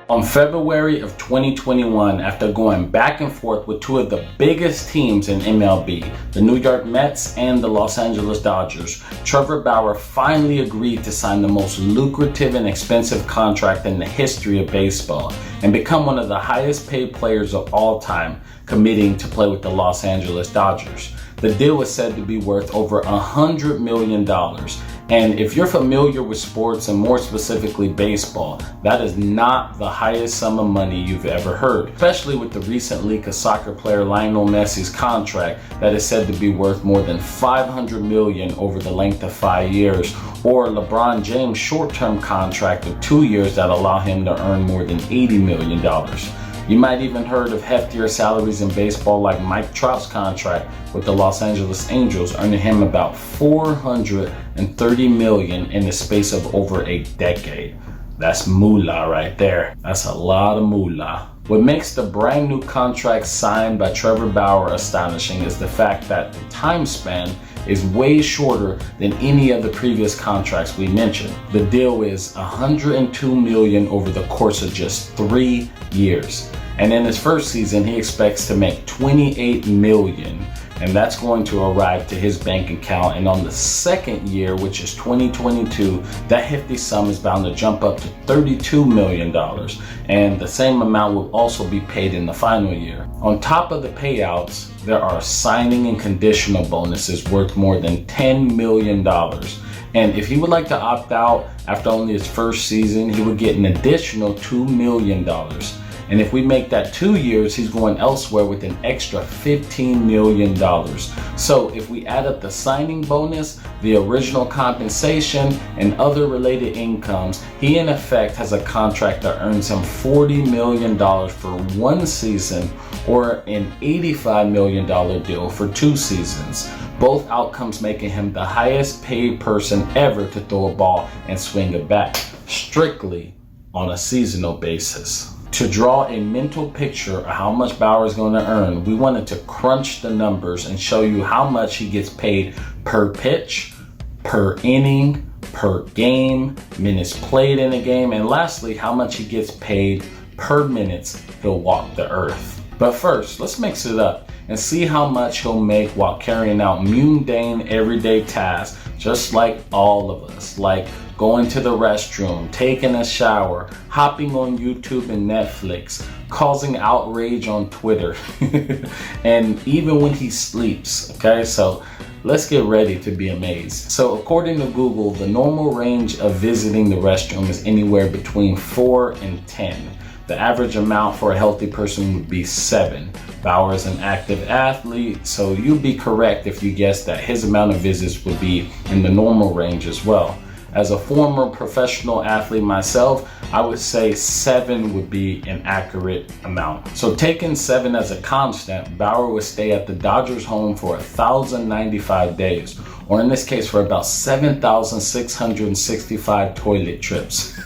On February of 2021, after going back and forth with two of the biggest teams in MLB, the New York Mets and the Los Angeles Dodgers, Trevor Bauer finally agreed to sign the most lucrative and expensive contract in the history of baseball and become one of the highest paid players of all time, committing to play with the Los Angeles Dodgers. The deal was said to be worth over $100 million. And if you're familiar with sports and more specifically baseball, that is not the highest sum of money you've ever heard, especially with the recent leak of soccer player Lionel Messi's contract that is said to be worth more than $500 million over the length of 5 years, or LeBron James' short-term contract of 2 years that allow him to earn more than $80 million. You might even heard of heftier salaries in baseball like Mike Trout's contract with the Los Angeles Angels, earning him about $430 million in the space of over a decade. That's moolah right there. That's a lot of moolah. What makes the brand new contract signed by Trevor Bauer astonishing is the fact that the time span is way shorter than any of the previous contracts we mentioned. The deal is $102 million over the course of just 3 years. And in his first season, he expects to make $28 million, and that's going to arrive to his bank account. And on the second year, which is 2022, that hefty sum is bound to jump up to $32 million. And the same amount will also be paid in the final year. On top of the payouts, there are signing and conditional bonuses worth more than $10 million. And if he would like to opt out after only his first season, he would get an additional $2 million. And if we make that 2 years, he's going elsewhere with an extra $15 million. So if we add up the signing bonus, the original compensation, and other related incomes, he in effect has a contract that earns him $40 million for 1 season, or an $85 million deal for 2 seasons. Both outcomes making him the highest paid person ever to throw a ball and swing a bat, strictly on a seasonal basis. To draw a mental picture of how much Bauer is going to earn, we wanted to crunch the numbers and show you how much he gets paid per pitch, per inning, per game, minutes played in a game, and lastly, how much he gets paid per minutes he'll walk the earth. But first, let's mix it up and see how much he'll make while carrying out mundane everyday tasks just like all of us, like going to the restroom, taking a shower, hopping on YouTube and Netflix, causing outrage on Twitter, and even when he sleeps, okay? So let's get ready to be amazed. So according to Google, the normal range of visiting the restroom is anywhere between 4 and 10. The average amount for a healthy person would be 7. Bauer is an active athlete, so you'd be correct if you guessed that his amount of visits would be in the normal range as well. As a former professional athlete myself, I would say 7 would be an accurate amount. So taking 7 as a constant, Bauer would stay at the Dodgers home for 1,095 days, or in this case for about 7,665 toilet trips.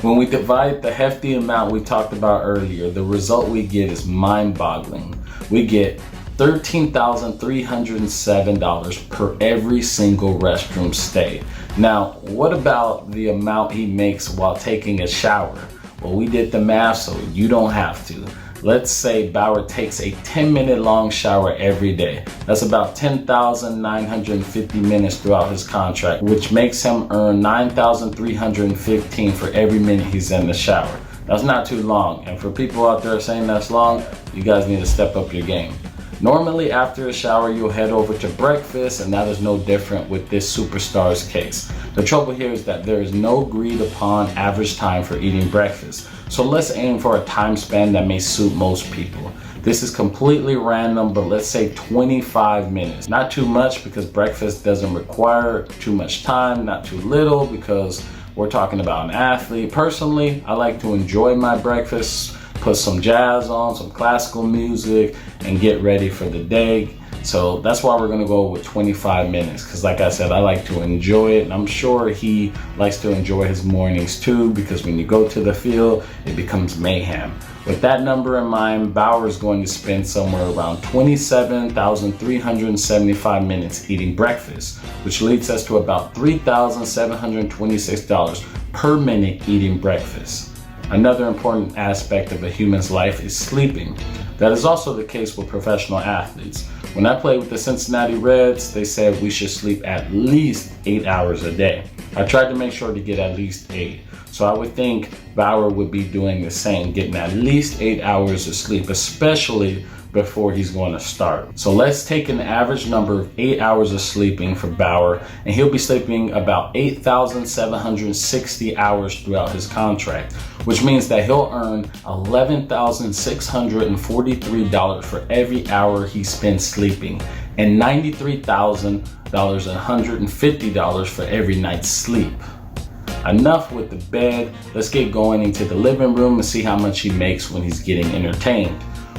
When we divide the hefty amount we talked about earlier, the result we get is mind-boggling. We get $13,307 per every single restroom stay. Now, what about the amount he makes while taking a shower? Well, we did the math, so you don't have to. Let's say Bauer takes a 10-minute long shower every day. That's about 10,950 minutes throughout his contract, which makes him earn $9,315 for every minute he's in the shower. That's not too long, and for people out there saying that's long, you guys need to step up your game. Normally after a shower, you'll head over to breakfast, and that is no different with this superstar's case. The trouble here is that there is no agreed upon average time for eating breakfast. So let's aim for a time span that may suit most people. This is completely random, but let's say 25 minutes. Not too much because breakfast doesn't require too much time, not too little because we're talking about an athlete. Personally, I like to enjoy my breakfast, put some jazz on, some classical music, and get ready for the day. So that's why we're gonna go with 25 minutes, because like I said, I like to enjoy it, and I'm sure he likes to enjoy his mornings too, because when you go to the field, it becomes mayhem. With that number in mind, Bauer is going to spend somewhere around 27,375 minutes eating breakfast, which leads us to about $3,726 per minute eating breakfast. Another important aspect of a human's life is sleeping. That is also the case with professional athletes. When I played with the Cincinnati Reds, they said we should sleep at least 8 hours a day. I tried to make sure to get at least 8. So I would think Bauer would be doing the same, getting at least 8 hours of sleep, especially before he's going to start. So let's take an average number of 8 hours of sleeping for Bauer, and he'll be sleeping about 8,760 hours throughout his contract, which means that he'll earn $11,643 for every hour he spends sleeping, and $93,150 for every night's sleep. Enough with the bed. Let's get going into the living room and see how much he makes when he's getting entertained.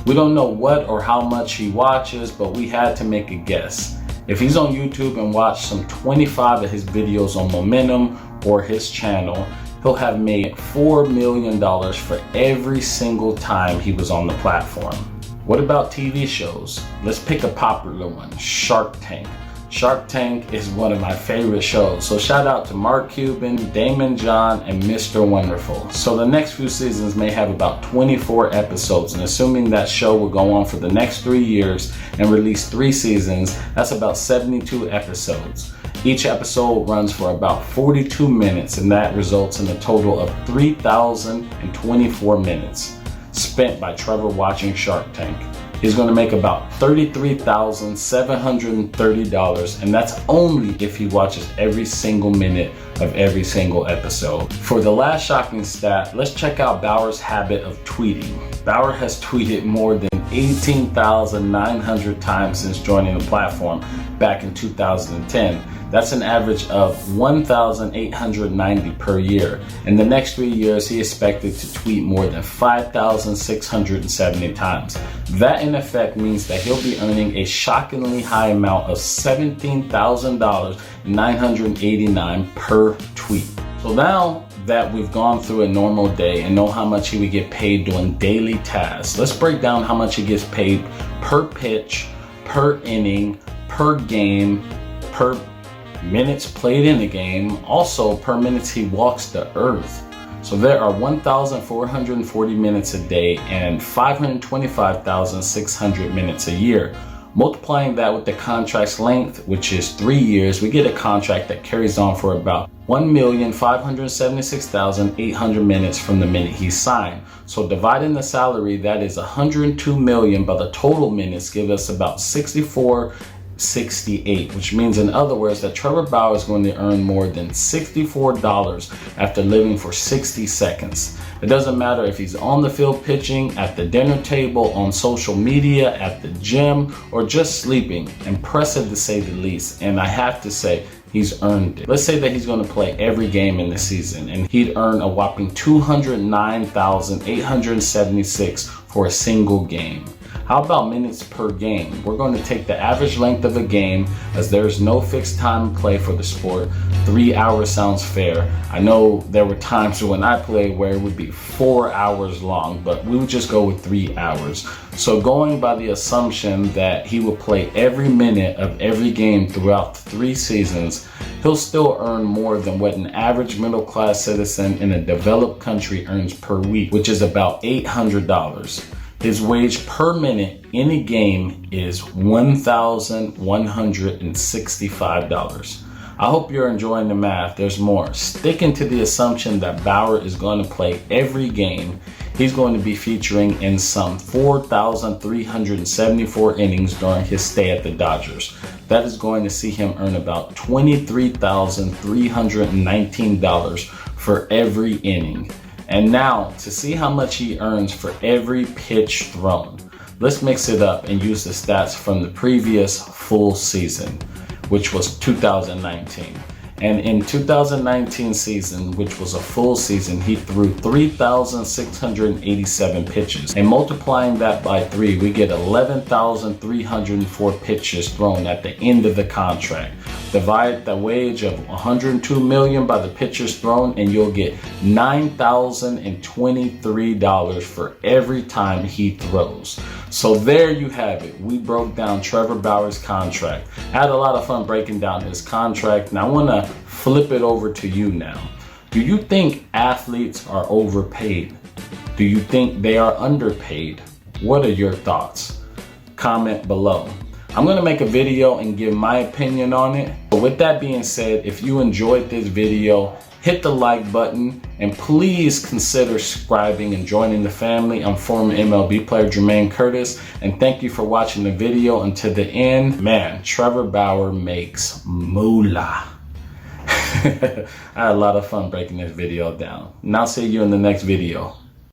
We don't know what or how much he watches, but we had to make a guess. If he's on YouTube and watched some 25 of his videos on Momentum or his channel, he'll have made $4 million for every single time he was on the platform. What about TV shows? Let's pick a popular one, Shark Tank. Shark Tank is one of my favorite shows, so shout out to Mark Cuban, Damon John, and Mr. Wonderful. So the next few seasons may have about 24 episodes, and assuming that show will go on for the next 3 years and release 3 seasons, that's about 72 episodes. Each episode runs for about 42 minutes, and that results in a total of 3,024 minutes spent by Trevor watching Shark Tank. He's going to make about $33,730, and that's only if he watches every single minute of every single episode. For the last shocking stat, let's check out Bauer's habit of tweeting. Bauer has tweeted more than 18,900 times since joining the platform back in 2010. That's an average of 1,890 per year. In the next 3 years, he expected to tweet more than 5,670 times. That in effect means that he'll be earning a shockingly high amount of $17,989 per tweet. So now that we've gone through a normal day and know how much he would get paid doing daily tasks, let's break down how much he gets paid per pitch, per inning, per game, per minutes played in the game, also per minutes he walks the earth. So there are 1,440 minutes a day and 525,600 minutes a year. Multiplying that with the contract's length, which is 3 years, we get a contract that carries on for about 1,576,800 minutes from the minute he signed. So dividing the salary, that is 102 million by the total minutes, give us about 64.68, which means in other words that Trevor Bauer is going to earn more than $64 after living for 60 seconds. It doesn't matter if he's on the field pitching, at the dinner table, on social media, at the gym, or just sleeping. Impressive to say the least, and I have to say, he's earned it. Let's say that he's going to play every game in the season and he'd earn a whopping $209,876 for a single game. How about minutes per game? We're going to take the average length of a game, as there's no fixed time play for the sport. 3 hours sounds fair. I know there were times when I played where it would be 4 hours long, but we would just go with 3 hours. So going by the assumption that he will play every minute of every game throughout 3 seasons, he'll still earn more than what an average middle-class citizen in a developed country earns per week, which is about $800. His wage per minute in a game is $1,165. I hope you're enjoying the math. There's more. Sticking to the assumption that Bauer is going to play every game, he's going to be featuring in some 4,374 innings during his stay at the Dodgers. That is going to see him earn about $23,319 for every inning. And now, to see how much he earns for every pitch thrown, let's mix it up and use the stats from the previous full season, which was 2019. And in 2019 season, which was a full season, he threw 3,687 pitches. And multiplying that by 3, we get 11,304 pitches thrown at the end of the contract. Divide the wage of 102 million by the pitches thrown, and you'll get $9,023 for every time he throws. So there you have it. We broke down Trevor Bauer's contract. I had a lot of fun breaking down his contract, and I want to flip it over to you now. Do you think athletes are overpaid? Do you think they are underpaid? What are your thoughts? Comment below. I'm gonna make a video and give my opinion on it. But with that being said, if you enjoyed this video, hit the like button and please consider subscribing and joining the family. I'm former MLB player Jermaine Curtis, and thank you for watching the video until the end. Man, Trevor Bauer makes moolah. I had a lot of fun breaking this video down. And I'll see you in the next video.